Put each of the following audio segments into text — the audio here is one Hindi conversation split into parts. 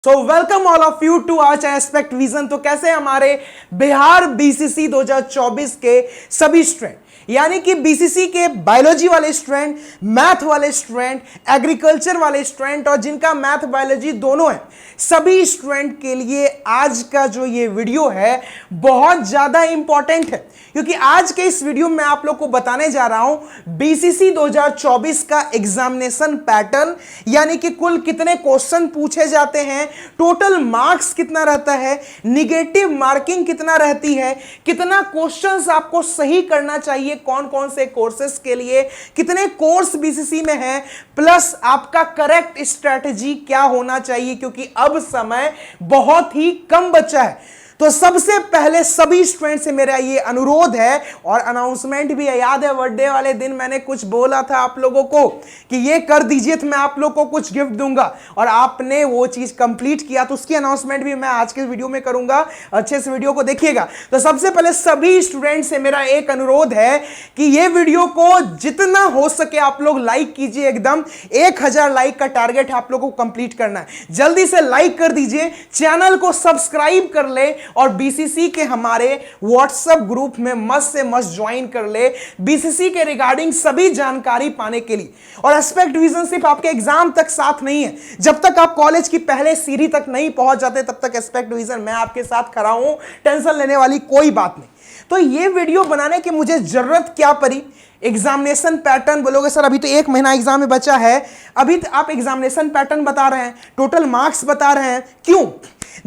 So welcome all of you to our channel Aspect Vision. तो कैसे हमारे बिहार बीसीसी 2024 के सभी स्टूडेंट यानी कि बीसीसी के बायोलॉजी वाले स्टूडेंट, मैथ वाले स्टूडेंट, एग्रीकल्चर वाले स्टूडेंट और जिनका मैथ बायोलॉजी दोनों है, सभी स्टूडेंट के लिए आज का जो ये वीडियो है बहुत ज्यादा इंपॉर्टेंट है, क्योंकि आज के इस वीडियो में आप लोग को बताने जा रहा हूं बीसीसी 2024 का एग्जामिनेशन पैटर्न, यानी कि कुल कितने क्वेश्चन पूछे जाते हैं, टोटल मार्क्स कितना रहता है, निगेटिव मार्किंग कितना रहती है, कितना क्वेश्चंस आपको सही करना चाहिए, कौन कौन से कोर्सेस के लिए, कितने कोर्स बीसीसी में है, प्लस आपका करेक्ट स्ट्रेटजी क्या होना चाहिए, क्योंकि अब समय बहुत ही कम बचा है। तो सबसे पहले सभी स्टूडेंट से मेरा ये अनुरोध है और अनाउंसमेंट भी है, याद है बर्थडे वाले दिन मैंने कुछ बोला था आप लोगों को कि ये कर दीजिए तो मैं आप लोगों को कुछ गिफ्ट दूंगा और आपने वो चीज कंप्लीट किया, तो उसकी अनाउंसमेंट भी मैं आज के वीडियो में करूंगा। अच्छे से वीडियो को देखिएगा। तो सबसे पहले सभी स्टूडेंट से मेरा एक अनुरोध है कि ये वीडियो को जितना हो सके आप लोग लाइक कीजिए। एकदम 1000 लाइक का टारगेट आप लोगों को कंप्लीट करना है। जल्दी से लाइक कर दीजिए, चैनल को सब्सक्राइब कर ले और बीसीसी के हमारे व्हाट्सएप ग्रुप में मस्त से मस्त ज्वाइन कर ले बीसीसी के रिगार्डिंग सभी जानकारी पाने के लिए। और एस्पेक्ट विजन सिर्फ आपके एग्जाम तक साथ नहीं है, जब तक आप कॉलेज की पहले सीढ़ी तक नहीं पहुंच जाते तब तक एस्पेक्ट विजन मैं आपके साथ खड़ा हूं, टेंशन लेने वाली कोई बात नहीं। तो ये वीडियो बनाने की मुझे जरूरत क्या पड़ी, एग्जामिनेशन पैटर्न बोलोगे सर अभी तो 1 महीना एग्जाम में बचा है, अभी तो आप एग्जामिनेशन पैटर्न बता रहे हैं, टोटल मार्क्स बता रहे हैं, क्यों?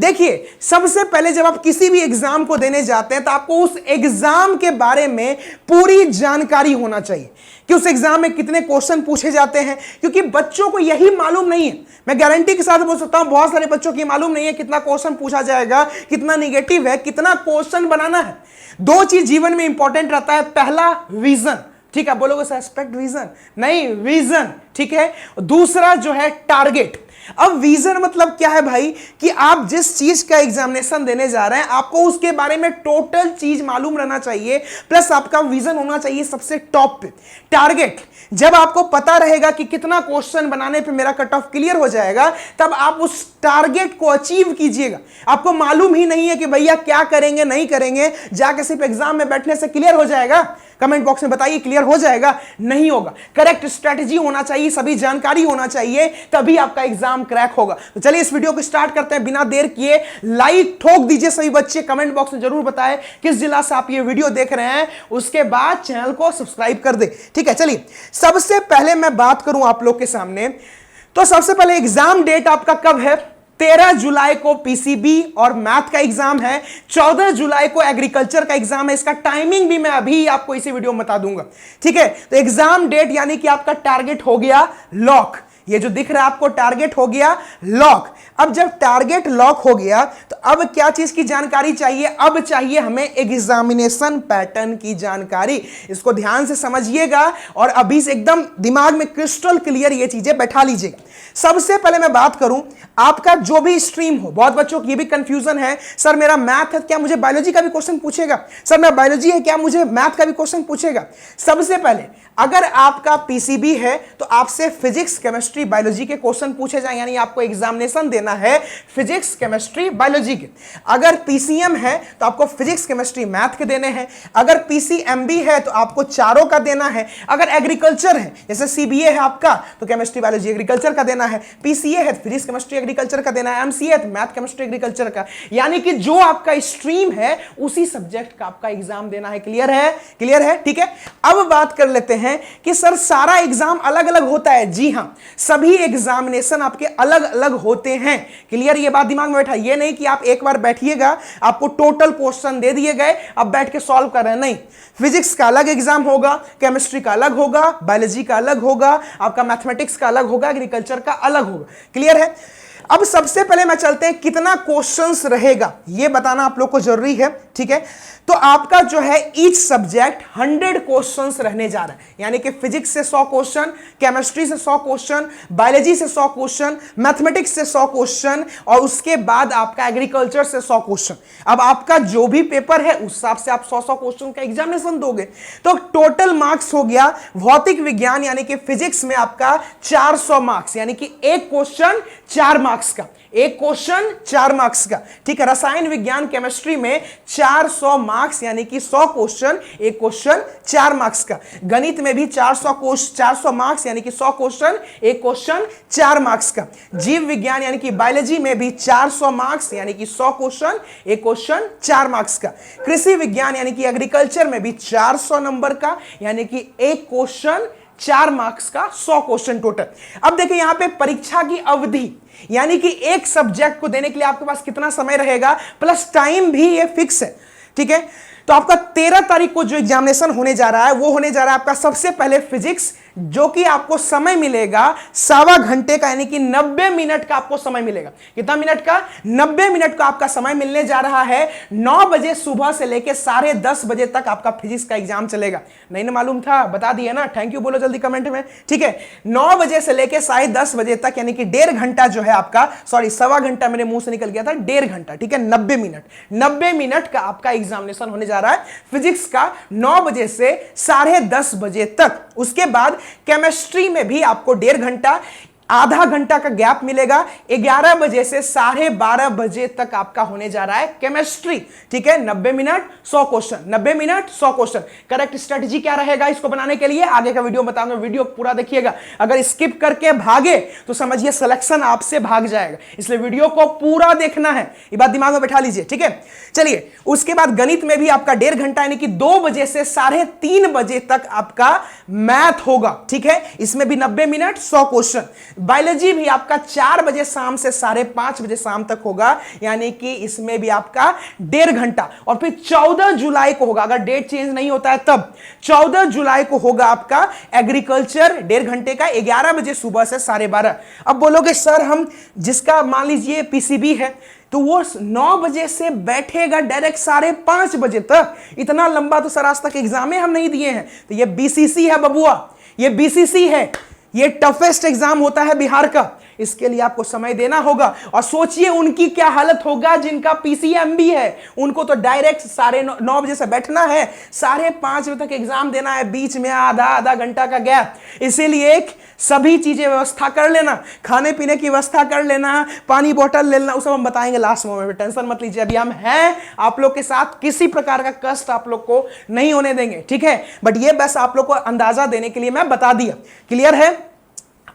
देखिए, सबसे पहले जब आप किसी भी एग्जाम को देने जाते हैं तो आपको उस एग्जाम के बारे में पूरी जानकारी होना चाहिए कि उस एग्जाम में कितने क्वेश्चन पूछे जाते हैं, क्योंकि बच्चों को यही मालूम नहीं है। मैं गारंटी के साथ बोल सकता हूं बहुत सारे बच्चों की मालूम नहीं है कितना क्वेश्चन पूछा जाएगा, कितना निगेटिव है, कितना क्वेश्चन बनाना है। 2 चीज जीवन में इंपॉर्टेंट रहता है, पहला विजन, ठीक है, बोलोगे सर एस्पेक्ट विजन नहीं, विजन, ठीक है। दूसरा जो है टारगेट। अब विजन मतलब क्या है भाई, कि आप जिस चीज का एग्जामिनेशन देने जा रहे हैं आपको उसके बारे में टोटल चीज मालूम रहना चाहिए, प्लस आपका विजन होना चाहिए सबसे टॉप पे। टारगेट, जब आपको पता रहेगा कि कितना क्वेश्चन बनाने पे मेरा कट ऑफ क्लियर हो जाएगा, तब आप उस टारगेट को अचीव कीजिएगा। आपको मालूम ही नहीं है कि भैया क्या करेंगे नहीं करेंगे, जाके सिर्फ एग्जाम में बैठने से क्लियर हो जाएगा? कमेंट बॉक्स में बताइए, क्लियर हो जाएगा? नहीं होगा। करेक्ट स्ट्रेटजी होना चाहिए, सभी जानकारी होना चाहिए, तभी आपका एग्जाम क्रैक होगा। तो चलिए इस वीडियो को स्टार्ट करते हैं बिना देर किए। लाइक ठोक दीजिए सभी बच्चे, कमेंट बॉक्स में जरूर बताएं किस जिला से आप ये वीडियो देख रहे हैं, उसके बाद चैनल को सब्सक्राइब कर दे, ठीक है। चलिए सबसे पहले मैं बात करूं आप लोग के सामने, तो सबसे पहले एग्जाम डेट आपका कब है? 13 जुलाई को पीसीबी और मैथ का एग्जाम है, 14 जुलाई को एग्रीकल्चर का एग्जाम है। इसका टाइमिंग भी मैं अभी आपको इसी वीडियो में बता दूंगा, ठीक है। तो एग्जाम डेट यानी कि आपका टारगेट हो गया लॉक। ये जो दिख रहा है आपको टारगेट हो गया लॉक। अब जब टारगेट लॉक हो गया तो अब क्या चीज की जानकारी चाहिए? अब चाहिए हमें एग्जामिनेशन पैटर्न की जानकारी। इसको ध्यान से समझिएगा और अभी से एकदम दिमाग में क्रिस्टल क्लियर ये चीजें बैठा लीजिएगा। सबसे पहले मैं बात करूं, आपका जो भी स्ट्रीम हो, बहुत बच्चों की ये भी कंफ्यूजन है, सर मेरा मैथ है क्या मुझे बायोलॉजी का भी क्वेश्चन पूछेगा? सर मेरा बायोलॉजी है क्या मुझे मैथ का भी क्वेश्चन पूछेगा? सबसे पहले अगर आपका पीसीबी है तो आपसे फिजिक्स, केमिस्ट्री, बायोलॉजी के क्वेश्चन पूछे जाए, यानी आपको एग्जामिनेशन देना है फिजिक्स, केमिस्ट्री, बायोलॉजी के। अगर पीसीएम है तो आपको फिजिक्स, केमिस्ट्री, मैथ के देने हैं। अगर पीसीएमबी है तो आपको चारों का देना है। अगर एग्रीकल्चर है, जैसे सीबीए है आपका, तो केमिस्ट्री, बायोलॉजी, एग्रीकल्चर का देना है। पीसीए है फिजिक्स, केमिस्ट्री, एग्रीकल्चर का देना है। एमसीए है तो मैथ, केमिस्ट्री, एग्रीकल्चर का, यानी कि जो आपका स्ट्रीम है उसी सब्जेक्ट का आपका एग्जाम देना है। क्लियर है? क्लियर है, ठीक है। अब बात कर लेते हैं कि सर सारा एग्जाम अलग अलग होता है। जी हां, सभी एग्जामिनेशन आपके अलग अलग होते हैं। क्लियर? ये बात दिमाग में बैठा। ये नहीं कि आप एक बार बैठिएगा, आपको टोटल क्वेश्चन दे दिए गए, अब बैठ के सॉल्व कर रहे हैं, नहीं। फिजिक्स का अलग एग्जाम होगा, केमिस्ट्री का अलग होगा, बायोलॉजी का अलग होगा, आपका मैथमेटिक्स का अलग होगा, एग्रीकल्चर का अलग होगा। क्लियर है? अब सबसे पहले मैं चलते हैं कितना क्वेश्चंस रहेगा ये बताना आप लोग को जरूरी है, ठीक है। तो आपका जो है ईच सब्जेक्ट 100 क्वेश्चंस रहने जा रहा है, यानी कि फिजिक्स से 100 क्वेश्चन, केमिस्ट्री से 100 क्वेश्चन, बायोलॉजी से 100 क्वेश्चन, मैथमेटिक्स से 100 क्वेश्चन और उसके बाद आपका एग्रीकल्चर से 100 क्वेश्चन। अब आपका जो भी पेपर है उस हिसाब से आप 100 क्वेश्चन का एग्जामिनेशन दोगे। तो टोटल मार्क्स हो गया भौतिक विज्ञान यानी कि फिजिक्स में आपका 400 मार्क्स, यानी कि एक क्वेश्चन 4 मार्क्स मार्क्स का, एक क्वेश्चन 4 मार्क्स का, ठीक है। रसायन विज्ञान केमिस्ट्री में 400 मार्क्स यानी कि 100 क्वेश्चन, एक क्वेश्चन 4 मार्क्स का। गणित में भी 400 मार्क्स यानी कि 100 क्वेश्चन, एक क्वेश्चन 4 मार्क्स का। जीव विज्ञान यानी कि बायोलॉजी में भी 400 मार्क्स यानी कि 100 क्वेश्चन, एक क्वेश्चन 4 मार्क्स का। कृषि विज्ञान यानी कि एग्रीकल्चर में भी 400 नंबर का यानी कि एक क्वेश्चन 4 मार्क्स का, 100 क्वेश्चन टोटल। अब देखिए यहां पे परीक्षा की अवधि यानी कि एक सब्जेक्ट को देने के लिए आपके पास कितना समय रहेगा, प्लस टाइम भी ये फिक्स है, ठीक है। तो आपका 13 तारीख को जो एग्जामिनेशन होने जा रहा है वो होने जा रहा है आपका सबसे पहले फिजिक्स, जो कि आपको समय मिलेगा 1.25 घंटे का यानी कि 90 मिनट का आपको समय मिलेगा। कितना मिनट का? 90 मिनट का आपका समय मिलने जा रहा है। 9 बजे सुबह से लेकर 10:30 बजे तक आपका फिजिक्स का एग्जाम चलेगा। नहीं ना मालूम था? बता दिया ना, थैंक यू बोलो जल्दी कमेंट में, ठीक है। 9 बजे से लेकर 10:30 बजे तक यानी कि 1.5 घंटा जो है आपका, सॉरी 1.25 घंटा मेरे मुंह से निकल गया था, 1.5 घंटा, ठीक है। 90 मिनट का आपका एग्जामिनेशन होने जा रहा है फिजिक्स का, 9 बजे से 10:30 बजे तक। उसके बाद केमिस्ट्री में भी आपको 1.5 घंटा, आधा घंटा का गैप मिलेगा। 11 बजे से 12:30 बजे तक आपका होने जा रहा है केमिस्ट्री, ठीक है। 90 minute 100 question, 90 minute 100 question. Correct strategy क्या रहेगा इसको बनाने के लिए आगे का वीडियो बताऊंगा, वीडियो पूरा देखिएगा। अगर स्किप करके भागे तो समझिए सिलेक्शन आपसे भाग जाएगा, इसलिए वीडियो को पूरा देखना है, ये बात दिमाग में बैठा लीजिए, ठीक है। चलिए उसके बाद गणित में भी आपका 1.5 घंटा यानी कि 2 बजे से 3:30 बजे तक आपका मैथ होगा, ठीक है। इसमें भी 90 मिनट 100 क्वेश्चन। बायोलॉजी भी आपका 4 बजे शाम से 5:30 बजे शाम तक होगा, यानी कि इसमें भी आपका 1.5 घंटा। और फिर 14 जुलाई को होगा, अगर डेट चेंज नहीं होता है तब 14 जुलाई को होगा आपका एग्रीकल्चर, 1.5 घंटे का, 11 बजे सुबह से 12:30। अब बोलोगे सर हम जिसका मान लीजिए पीसीबी है तो वो 9 बजे से बैठेगा डायरेक्ट 5:30 बजे तक। इतना लंबा तो सर आज तक एग्जाम हम नहीं दिए हैं। तो ये बीसीसी है बबुआ, ये बीसीसी है, ये टफेस्ट एग्जाम होता है बिहार का, इसके लिए आपको समय देना होगा। और सोचिए उनकी क्या हालत होगा जिनका पीसीएमबी है, उनको तो डायरेक्ट 9:30 बजे से बैठना है, 5:30 बजे तक एग्जाम देना है, बीच में आधा घंटा का गैप। इसीलिए सभी चीजें व्यवस्था कर लेना, खाने पीने की व्यवस्था कर लेना, पानी बोतल लेना, उस सब हम बताएंगे लास्ट मोमेंट में, टेंशन मत लीजिए। अभी हम हैं आप लोग के साथ, किसी प्रकार का कष्ट आप लोग को नहीं होने देंगे, ठीक है। बट ये बस आप लोग को अंदाजा देने के लिए मैं बता दिया, क्लियर है।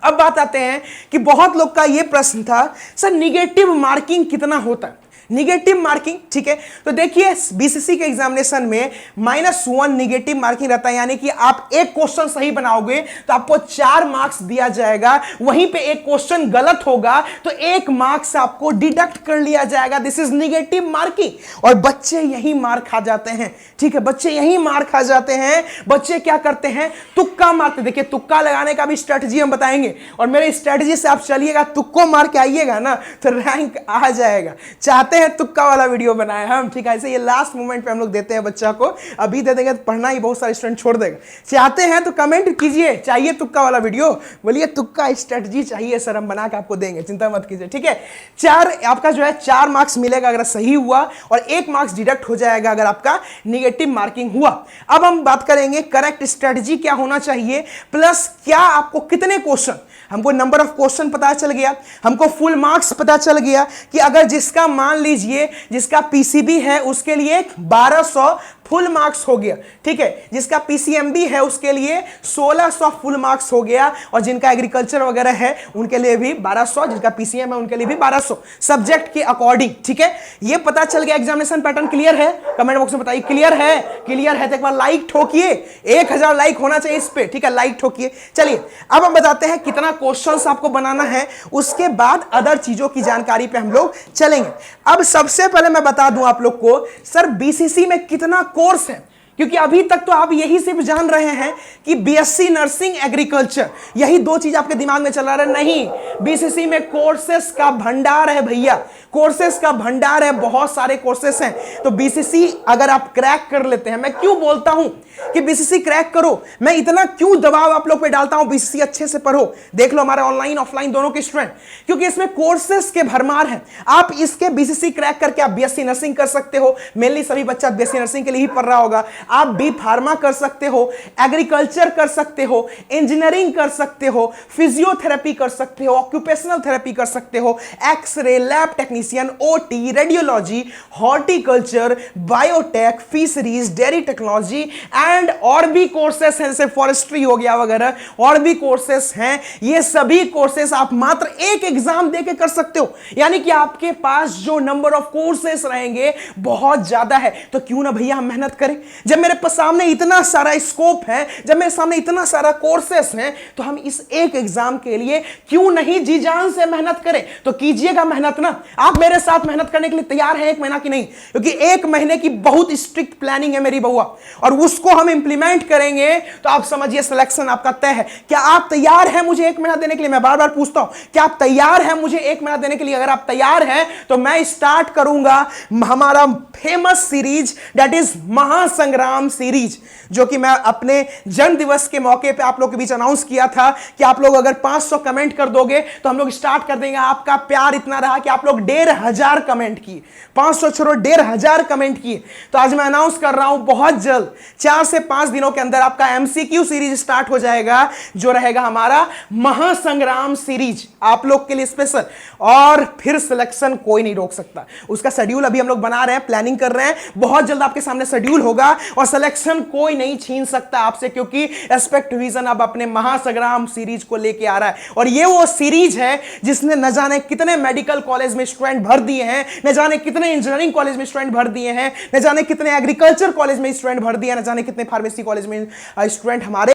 अब बात आते हैं कि बहुत लोग का यह प्रश्न था सर निगेटिव मार्किंग कितना होता है, निगेटिव मार्किंग, ठीक है। तो देखिए बीसीसी के एग्जामिनेशन में -1 निगेटिव मार्किंग रहता है, यानी कि आप एक क्वेश्चन सही बनाओगे तो आपको 4 मार्क्स दिया जाएगा, वहीं पे एक क्वेश्चन गलत होगा तो 1 मार्क्स आपको डिडक्ट कर लिया जाएगा। This is negative marking. और बच्चे यही मार खा जाते हैं, ठीक है, बच्चे यही मार खा जाते हैं। बच्चे क्या करते हैं, तुक्का मारते। देखिए तुक्का लगाने का भी स्ट्रेटजी हम बताएंगे, और मेरे स्ट्रेटजी से आप चलिएगा, तुक्को मार के आइएगा ना तो रैंक आ जाएगा। चाहते हैं तुक्का वाला वीडियो बनाए हम, ठीक है। ऐसे ये लास्ट मोमेंट पे हम लोग देते हैं बच्चा को, अभी दे देंगे तो पढ़ना ही बहुत सारे स्टूडेंट छोड़ देगा। चाहते हैं तो कमेंट कीजिए, चाहिए तुक्का वाला वीडियो, बोलिए तुक्का स्ट्रेटजी चाहिए सर, हम बना के आपको देंगे, चिंता मत कीजिए, ठीक है। 4 आपका जो है 4 मार्क्स मिलेगा अगर सही हुआ, और 1 मार्क्स डिडक्ट हो जाएगा अगर आपका निगेटिव मार्किंग हुआ। अब हम बात करेंगे करेक्ट स्ट्रेटजी क्या होना चाहिए, प्लस क्या आपको कितने क्वेश्चन, हमको नंबर ऑफ क्वेश्चन पता चल गया, हमको फुल मार्क्स पता चल गया कि अगर जिसका मान लीजिए जिसका पीसीबी है उसके लिए 1200 फुल मार्क्स हो गया, ठीक है। जिसका पीसीएमबी है उसके लिए 1600 फुल मार्क्स हो गया, और जिनका एग्रीकल्चर वगैरह है उनके लिए भी 1200, जिनका पीसीएम है उनके लिए भी 1200 सब्जेक्ट के अकॉर्डिंग, ठीक है। ये पता चल गया एग्जामिनेशन पैटर्न। क्लियर है? कमेंट बॉक्स में बताइए क्लियर है। क्लियर है तो एक बार लाइक ठोकिए, 1000 लाइक होना चाहिए इस पे, ठीक है, लाइक ठोकिए। चलिए अब हम बताते हैं कितना क्वेश्चंस आपको बनाना है, उसके बाद अदर चीजों की जानकारी पे हम लोग चलेंगे। अब सबसे पहले मैं बता दूं आप लोग को सर बीसीसी में कितना कोर्स है, क्योंकि अभी तक तो आप यही सिर्फ जान रहे हैं कि बीएससी नर्सिंग एग्रीकल्चर, यही 2 चीज आपके दिमाग में चल रहा है। नहीं, बीसीसी में कोर्सेस का भंडार है भैया, कोर्सेस का भंडार है, बहुत सारे कोर्सेस हैं। तो बीसीसी अगर आप क्रैक कर लेते हैं, मैं क्यों बोलता हूं कि बीसीसी क्रैक करो, मैं इतना क्यों दबाव आप लोग पे डालता हूं, बीसीसी अच्छे से पढ़ो, देख लो हमारे ऑनलाइन ऑफलाइन दोनों के स्टूडेंट, क्योंकि इसमें कोर्सेस के भरमार हैं। आप इसके बीसीसी क्रैक करके आप बीएससी नर्सिंग कर सकते हो। मेनली सभी बच्चा बीएससी नर्सिंग के लिए ही पढ़ रहा होगा। आप बी फार्मा कर सकते हो, एग्रीकल्चर कर सकते हो, इंजीनियरिंग कर सकते हो, फिजियोथेरेपी कर सकते हो, ऑक्यूपेशनल थेरेपी कर सकते हो, x-ray, lab technician, OT, radiology, horticulture, biotech, fisheries, dairy technology and और भी कोर्सेस हैं, जैसे फॉरेस्ट्री हो गया वगैरह, और भी कोर्सेस हैं। ये सभी कोर्सेस आप मात्र एक एग्जाम देके कर सकते हो, यानी कि आपके पास जो नंबर ऑफ कोर्सेस रहेंगे बहुत ज्यादा है। तो क्यों ना भैया हम मेहनत करें, जब मेरे सामने इतना सारा स्कोप है, जब मेरे सामने इतना सारा कोर्सेस हैं, तो हम इस एक एग्जाम के लिए क्यों नहीं जी जान से मेहनत करें। तो कीजिएगा मेहनत ना, आप मेरे साथ मेहनत करने के लिए तैयार हैं 1 महीना की नहीं, क्योंकि 1 महीने की बहुत स्ट्रिक्ट प्लानिंग है मेरी बउआ, और उसको हम इंप्लीमेंट करेंगे तो आप समझिए सिलेक्शन आपका तय है। क्या आप तैयार हैं मुझे 1 महीना देने के लिए? मैं बार बार पूछता हूं, क्या आप तैयार हैं मुझे 1 महीना देने के लिए? अगर आप तैयार हैं तो मैं स्टार्ट करूंगा हमारा famous series, that is Mahasangram series, जो कि मैं अपने जन्म दिवस के मौके पे आप लोग के बीच अनाउंस किया था कि आप लोग अगर 500 कमेंट कर दोगे तो हम लोग स्टार्ट कर देंगे। आपका प्यार इतना रहा कि आप लोग 1500 कमेंट किए, 500 छोड़ो 1500 कमेंट किए। तो आज मैं अनाउंस कर रहा हूं बहुत जल्द 4 से 5 दिनों के अंदर आपका एमसीक्यू सीरीज स्टार्ट हो जाएगा, जो रहेगा हमारा महासंग्राम सीरीज आप लोग के लिए स्पेशल। और फिर सिलेक्शन कोई नहीं रोक सकता, उसका शेड्यूल अभी हम लोग बना रहे हैं, प्लानिंग कर रहे हैं, बहुत जल्द आपके सामने शेड्यूल होगा और सिलेक्शन कोई नहीं छीन सकता आपसे, क्योंकि एस्पेक्ट विजन अब अपने महासंग्राम सीरीज को लेके आ रहा है। और ये वो सीरीज है जिसने न जाने कितने मेडिकल कॉलेज में स्टूडेंट भर दिए हैं, न जाने कितने इंजीनियरिंग कॉलेज में स्टूडेंट भर दिए हैं, न जाने कितने एग्रीकल्चर कॉलेज में स्टूडेंट भर दिए हैं, न जाने कितने फार्मेसी कॉलेज में स्टूडेंट हमारे।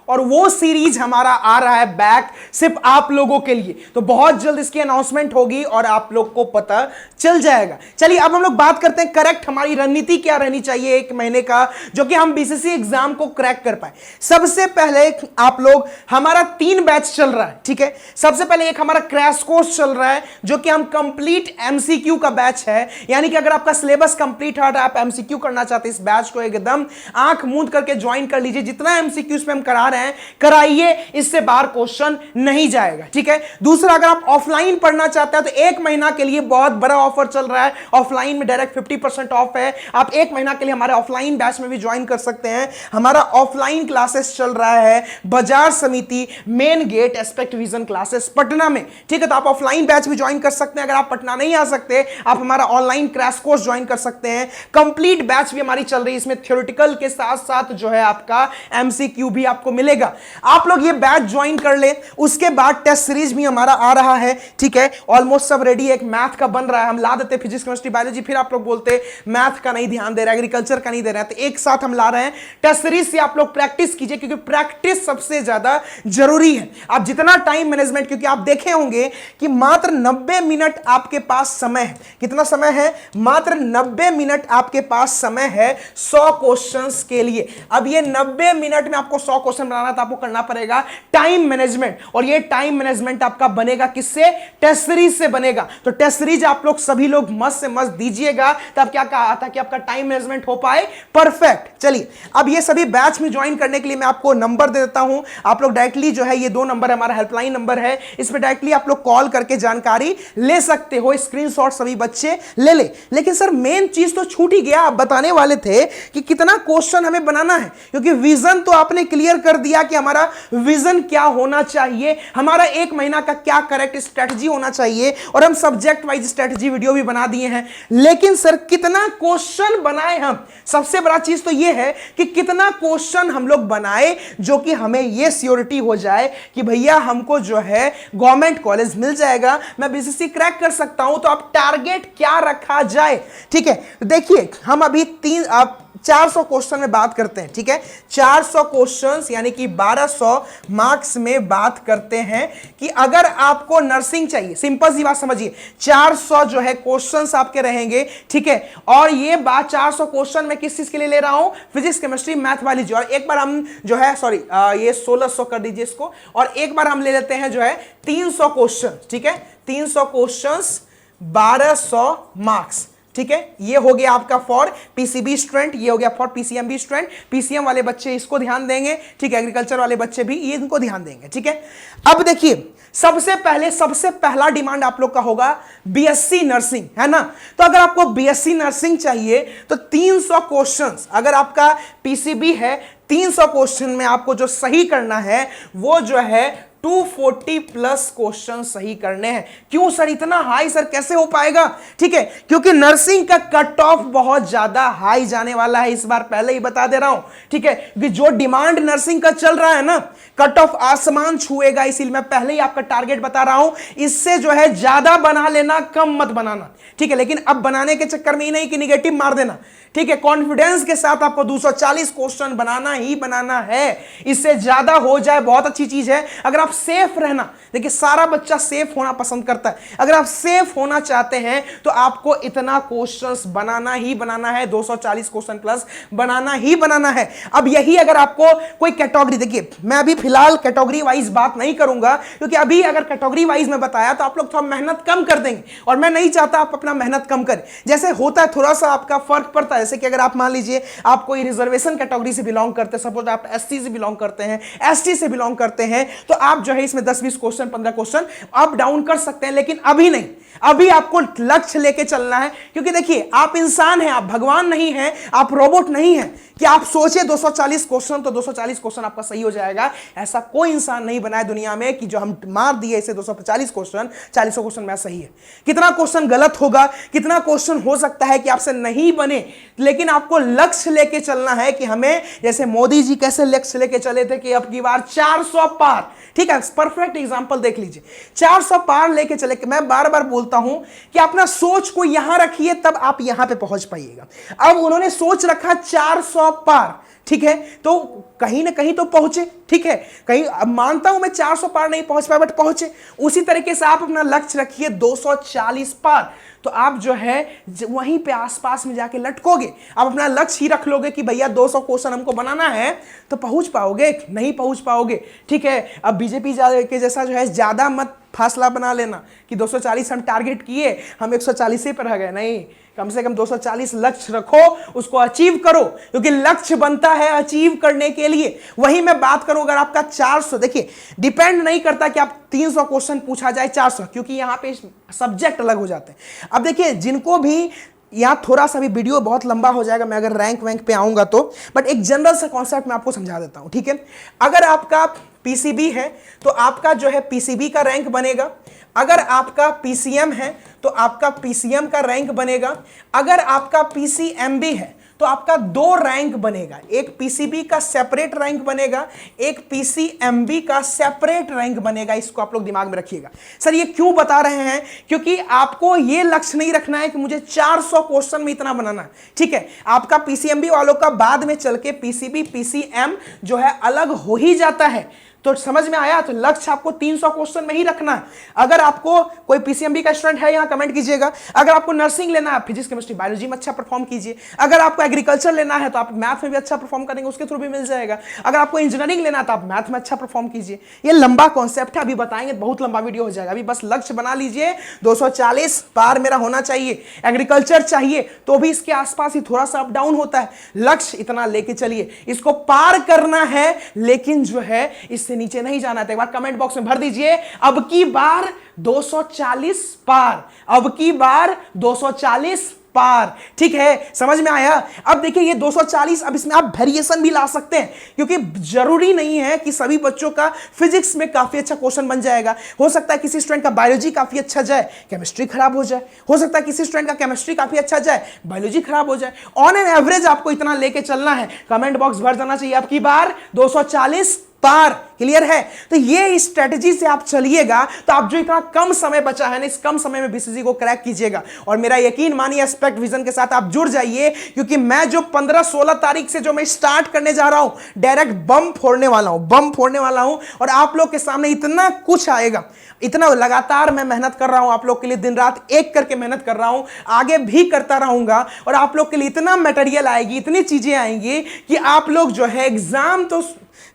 और वो सीरीज हमारा आ रहा है बैक सिर्फ आप लोगों के लिए, तो बहुत जल्द इसकी अनाउंसमेंट होगी और आप लोग को पता चल जाएगा। चलिए अब हम लोग बात करते हैं करेक्ट हमारी रणनीति क्या रहनी चाहिए 1 महीने का, जो कि हम बीसीसी एग्जाम को क्रैक कर पाए। सबसे पहले आप लोग, हमारा 3 बैच चल रहा है, ठीक है। सबसे पहले एक हमारा क्रैश कोर्स चल रहा है, जो कि हम कंप्लीट एमसीक्यू का बैच है, यानी कि अगर आपका सिलेबस कंप्लीट है, आप एमसीक्यू करना चाहते हैं, इस बैच को एकदम आंख मूंद करके ज्वाइन कर लीजिए। जितना एमसीक्यू पे हम करा रहे हैं कराइए, इससे बाहर क्वेश्चन नहीं जाएगा, ठीक है। दूसरा, अगर आप ऑफलाइन पढ़ना चाहते हैं तो 1 महीना के लिए बहुत बड़ा ऑफर चल रहा है, ऑफलाइन में डायरेक्ट 50% ऑफ है। आप 1 महीना के लिए हमारे ऑफलाइन बैच में भी ज्वाइन कर सकते हैं। हमारा ऑफलाइन क्लासेस चल रहा है Bazar Samiti main gate Aspect Vision classes Patna में, ठीक है। तो आप ऑफलाइन बैच भी ज्वाइन कर सकते हैं। अगर आप पटना नहीं आ सकते, आप हमारा ऑनलाइन क्रैश कोर्स ज्वाइन कर सकते हैं। कंप्लीट बैच भी हमारी चल रही है, इसमें थ्योरेटिकल के साथ साथ जो है आपका एमसीक्यू भी आपको मिलेगा। आप लोग ये बैच ज्वाइन कर ले। उसके बाद टेस्ट सीरीज भी हमारा आ रहा है, ठीक है। ऑलमोस्ट सब रेडी है, एक मैथ का बन रहा है, हम ला देते फिजिक्स केमिस्ट्री बायोलॉजी, फिर आप लोग बोलते मैथ का नहीं ध्यान दे रहा है, एग्रीकल्चर का नहीं दे रहा है, तो एक साथ हम ला रहे हैं। टेस्ट सीरीज से आप लोग प्रैक्टिस कीजिए, क्योंकि प्रैक्टिस सबसे ज्यादा जरूरी है। आप जितना टाइम मैनेजमेंट, क्योंकि आप देखे होंगे कि मात्र 90 मिनट आपके पास समय है। कितना समय है? मात्र 90 मिनट आपके पास समय है 100 क्वेश्चंस के लिए। अब ये 90 मिनट में आपको 100 क्वेश्चन बनाना, तो आपको करना पड़ेगा टाइम मैनेजमेंट, और ये टाइम मैनेजमेंट आपका बनेगा किससे? टेस्ट सीरीज से बनेगा। तो टेस्ट सीरीज आप लोग सभी लोग मस्त से मस्त दीजिएगा, तब क्या कहा था कि आपका टाइम मैनेजमेंट हो पाए परफेक्ट। चलिए अब ये सभी बैच में ज्वाइन करने के लिए मैं आपको नंबर दे देता हूं। आप लोग डायरेक्टली जो है, ये 2 नंबर हमारा हेल्पलाइन नंबर है, इस पे डायरेक्टली आप लोग कॉल करके जानकारी ले सकते हो। स्क्रीनशॉट सभी बच्चे ले ले। लेकिन सर मेन चीज तो छूट ही गया, आप बताने वाले थे कि कितना क्वेश्चन हमें बनाना है, क्योंकि विजन तो आपने क्लियर कर दिया कि हमारा विजन क्या होना चाहिए, हमारा 1 महीना का क्या करेक्ट स्ट्रेटजी होना चाहिए, और हम सब्जेक्ट वाइज स्ट्रेटजी वीडियो भी बना दिए हैं। लेकिन सर कितना क्वेश्चन बनाए हम? सबसे बड़ा चीज तो यह है कि कितना क्वेश्चन हम लोग बनाए, जो कि हमें यह श्योरिटी हो जाए कि भैया हमको जो है गवर्नमेंट कॉलेज मिल जाएगा, मैं बीसीसी क्रैक कर सकता हूं। तो अब टारगेट क्या रखा जाए, ठीक है। देखिए हम अभी 400 क्वेश्चन में बात करते हैं, ठीक है। 400 क्वेश्चंस यानी कि 1200 मार्क्स में बात करते हैं कि अगर आपको नर्सिंग चाहिए, सिंपल सी बात समझिए, 400 जो है क्वेश्चंस आपके रहेंगे, ठीक है। और ये बात 400 क्वेश्चन मैं किस चीज के लिए ले रहा हूं? Physics chemistry math biology. और एक बार हम जो है ये 1600 कर दीजिए इसको, और एक बार हम ले लेते हैं जो है 300 क्वेश्चन, ठीक है। 300 क्वेश्चंस 1200 मार्क्स, ठीक है, ये हो गया आपका फॉर पीसीबी स्टूडेंट, ये हो गया फॉर पीसीएमबी स्टूडेंट। पीसीएम वाले बच्चे इसको ध्यान देंगे, ठीक है, एग्रीकल्चर वाले बच्चे भी ये इनको ध्यान देंगे, ठीक है। अब देखिए सबसे पहला डिमांड आप लोग का होगा बीएससी नर्सिंग, है ना। तो अगर आपको बीएससी नर्सिंग चाहिए तो 300 क्वेश्चंस, अगर आपका पीसीबी है 300 क्वेश्चन में आपको जो सही करना है वो जो है 240 प्लस क्वेश्चन सही करने हैं। क्यों सर इतना हाई, सर कैसे हो पाएगा, ठीक है, क्योंकि नर्सिंग का कट ऑफ बहुत ज्यादा हाई जाने वाला है इस बार, पहले ही बता दे रहा हूं, ठीक है, कि जो डिमांड नर्सिंग का चल रहा है ना, कट ऑफ आसमान छुएगा, इसीलिए मैं पहले ही आपका टारगेट बता रहा हूं। इससे जो है ज्यादा बना लेना, कम मत बनाना, ठीक है। लेकिन अब बनाने के चक्कर में ही नहीं कि निगेटिव मार देना, ठीक है, कॉन्फिडेंस के साथ आपको 240 क्वेश्चन बनाना ही बनाना है। इससे ज्यादा हो जाए बहुत अच्छी चीज है। अगर आप सेफ रहना, देखिए सारा बच्चा सेफ होना पसंद करता है, अगर आप सेफ होना चाहते हैं तो आपको इतना क्वेश्चंस बनाना ही बनाना है, 240 क्वेश्चन प्लस बनाना ही बनाना है। अब यही अगर आपको कोई कैटेगरी, देखिए मैं अभी फिलहाल कैटेगरी वाइज बात नहीं करूंगा, क्योंकि अभी अगर कैटेगरी वाइज में बताया तो आप लोग थोड़ा मेहनत कम कर देंगे, और मैं नहीं चाहता आप अपना मेहनत कम करें। जैसे होता है थोड़ा सा आपका फर्क पड़ता है, जैसे कि अगर आप मान लीजिए आप कोई रिजर्वेशन कैटेगरी से बिलोंग करते हैं, सपोज आप एसटी से बिलोंग करते हैं, एसटी से बिलोंग करते हैं, तो आप जो है इसमें 10-20 क्वेश्चन 15 क्वेश्चन अप डाउन कर सकते हैं। लेकिन अभी नहीं, अभी आपको लक्ष्य लेके चलना है, क्योंकि देखिए आप इंसान हैं, आप भगवान नहीं हैं, आप रोबोट नहीं हैं कि आप सोचे 240 क्वेश्चन तो 240 क्वेश्चन आपका सही हो जाएगा। ऐसा कोई इंसान नहीं बना है दुनिया में कि जो हम मार दिए इसे 250 क्वेश्चन 40 क्वेश्चन में सही है। कितना क्वेश्चन गलत होगा, कितना क्वेश्चन हो सकता है कि आपसे नहीं बने, लेकिन आपको लक्ष्य लेके चलना है कि हमें, जैसे मोदी जी कैसे लक्ष्य लेके चले थे कि अब की बार 400 पार, ठीक है, परफेक्ट एग्जांपल देख लीजिए, 400 पार लेके चले। मैं बार बार बोलता हूं कि अपना सोच को यहां रखिए तब आप यहां पे पहुंच पाइएगा। अब उन्होंने सोच रखा 400 पार, ठीक है, तो कहीं ना कहीं तो पहुंचे, ठीक है, कहीं मानता हूं मैं 400 पार नहीं पहुंच पाया, बट पहुंचे। उसी तरीके से आप अपना लक्ष्य रखिए 240 पार, तो आप जो है वहीं पे आसपास में जाके लटकोगे। आप अपना लक्ष्य ही रख लोगे कि भैया 200 क्वेश्चन हमको बनाना है, तो पहुंच पाओगे, नहीं पहुंच पाओगे, ठीक है। अब बीजेपी के जैसा जो है ज्यादा मत फासला बना लेना कि 240 हम टारगेट किए, हम 140 पर रह गए, नहीं, कम से कम 240 लक्ष्य रखो, उसको अचीव करो, क्योंकि लक्ष्य बनता है अचीव करने के लिए। वही मैं बात करूं, अगर आपका 400, देखिए डिपेंड नहीं करता कि आप 300 क्वेश्चन पूछा जाए 400, क्योंकि यहां पे सब्जेक्ट अलग हो जाते हैं। अब देखिए जिनको भी, यहां थोड़ा सा भी वीडियो बहुत लंबा हो जाएगा मैं अगर रैंक वैंक पे आऊंगा तो, बट एक जनरल सा कॉन्सेप्ट मैं आपको समझा देता हूं, ठीक है। अगर आपका पीसीबी है तो आपका जो है पीसीबी का रैंक बनेगा, अगर आपका पीसीएम है तो आपका पीसीएम का रैंक बनेगा, अगर आपका पीसीएमबी है तो आपका 2 रैंक बनेगा, एक पीसीबी का सेपरेट रैंक बनेगा, एक पीसीएमबी का सेपरेट रैंक बनेगा। इसको आप लोग दिमाग में रखिएगा। सर ये क्यों बता रहे हैं, क्योंकि आपको ये लक्ष्य नहीं रखना है कि मुझे 400 क्वेश्चन में इतना बनाना है, ठीक है। आपका पीसीएमबी वालों का बाद में चल के पीसीबी पीसीएम जो है अलग हो ही जाता है। तो समझ में आया, तो लक्ष्य आपको 300 क्वेश्चन में ही रखना है। अगर आपको कोई पीसीएमबी का स्टूडेंट है यहां कमेंट कीजिएगा, अगर आपको नर्सिंग लेना है फिजिक्स केमिस्ट्री बायोलॉजी में अच्छा परफॉर्म कीजिए, अगर आपको एग्रीकल्चर लेना है तो आप मैथ में भी अच्छा परफॉर्म करेंगे, उसके थ्रू भी मिल जाएगा, अगर आपको इंजीनियरिंग लेना है तो आप मैथ में अच्छा परफॉर्म कीजिए। ये लंबा कॉन्सेप्ट है, अभी बताएंगे, बहुत लंबा वीडियो हो जाएगा। अभी बस लक्ष्य बना लीजिए 240 पार मेरा होना चाहिए। एग्रीकल्चर चाहिए तो भी इसके आसपास ही थोड़ा सा अप डाउन होता है, लक्ष्य इतना लेके चलिए, इसको पार करना है, लेकिन जो है इससे नीचे नहीं जाना है। एक बार कमेंट बॉक्स में भर दीजिए, अब की बार 240 पार, अब की बार 240 पार, ठीक है, समझ में आया। अब देखिए ये 240, अब इसमें आप वेरिएशन भी ला सकते हैं, क्योंकि जरूरी नहीं है कि सभी बच्चों का फिजिक्स में काफी अच्छा क्वेश्चन बन जाएगा। हो सकता है किसी स्टूडेंट का बायोलॉजी काफी अच्छा जाए, केमिस्ट्री खराब हो जाए, हो सकता है किसी स्टूडेंट का केमिस्ट्री काफी अच्छा जाए, बायोलॉजी खराब हो जाए। ऑन एन एवरेज आपको इतना लेके चलना है। कमेंट बॉक्स भर जाना चाहिए अब की बार 240 पार, क्लियर है। तो ये स्ट्रेटजी से आप चलिएगा तो आप जो इतना कम समय बचा है ना, इस कम समय में बीसीसी को क्रैक कीजिएगा। और मेरा यकीन मानिए एस्पेक्ट विजन के साथ आप जुड़ जाइए, क्योंकि मैं जो 15-16 तारीख से जो मैं स्टार्ट करने जा रहा हूं, डायरेक्ट बम फोड़ने वाला हूं, बम फोड़ने वाला हूं। और आप लोग के सामने इतना कुछ आएगा, इतना लगातार मैं मेहनत कर रहा हूं आप लोग के लिए, दिन रात एक करके मेहनत कर रहा हूं, आगे भी करता रहूंगा। और आप लोग के लिए इतना मटेरियल आएगी, इतनी चीजें आएंगी कि आप लोग जो है एग्जाम तो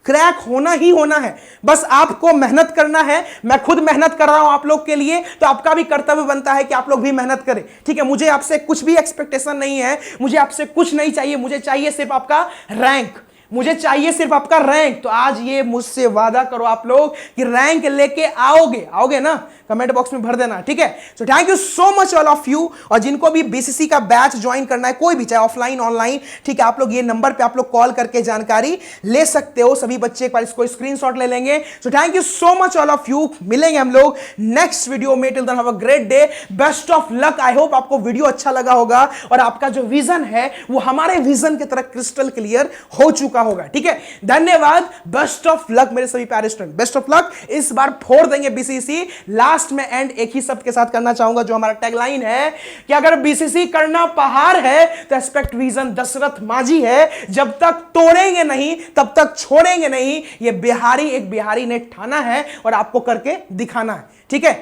क्रैक होना ही होना है, बस आपको मेहनत करना है। मैं खुद मेहनत कर रहा हूं आप लोग के लिए, तो आपका भी कर्तव्य बनता है कि आप लोग भी मेहनत करें, ठीक है। मुझे आपसे कुछ भी एक्सपेक्टेशन नहीं है, मुझे आपसे कुछ नहीं चाहिए, मुझे चाहिए सिर्फ आपका रैंक, मुझे चाहिए सिर्फ आपका रैंक। तो आज ये मुझसे वादा करो आप लोग कि रैंक लेके आओगे ना, कमेंट बॉक्स में भर देना, ठीक है। सो thank you so much all of you. और जिनको भी बीसीसी का बैच ज्वाइन करना है, कोई भी, चाहे ऑफलाइन ऑनलाइन, ठीक है, आप लोग ये नंबर पे आप लोग कॉल करके जानकारी ले सकते हो। सभी बच्चे एक बार इसको स्क्रीनशॉट ले लेंगे। So thank you so much all of you. मिलेंगे हम लोग नेक्स्ट वीडियो में। Till then have a great day, best of luck. I hope आपको वीडियो अच्छा लगा होगा और आपका जो विजन है वो हमारे विजन की तरह क्रिस्टल क्लियर हो चुका होगा, ठीक है। धन्यवाद, बेस्ट ऑफ लक मेरे सभी प्यारे स्टूडेंट, बेस्ट ऑफ लक। इस बार फोड़ देंगे बीसीसी। लास्ट में एंड एक ही शब्द के साथ करना चाहूंगा, जो हमारा टैगलाइन है कि अगर बीसीसी करना पहाड़ है तो एस्पेक्ट विजन दशरथ माझी है। जब तक तोड़ेंगे नहीं तब तक छोड़ेंगे नहीं। ये बिहारी, एक बिहारी ने ठाना है और आपको करके दिखाना है, ठीक है।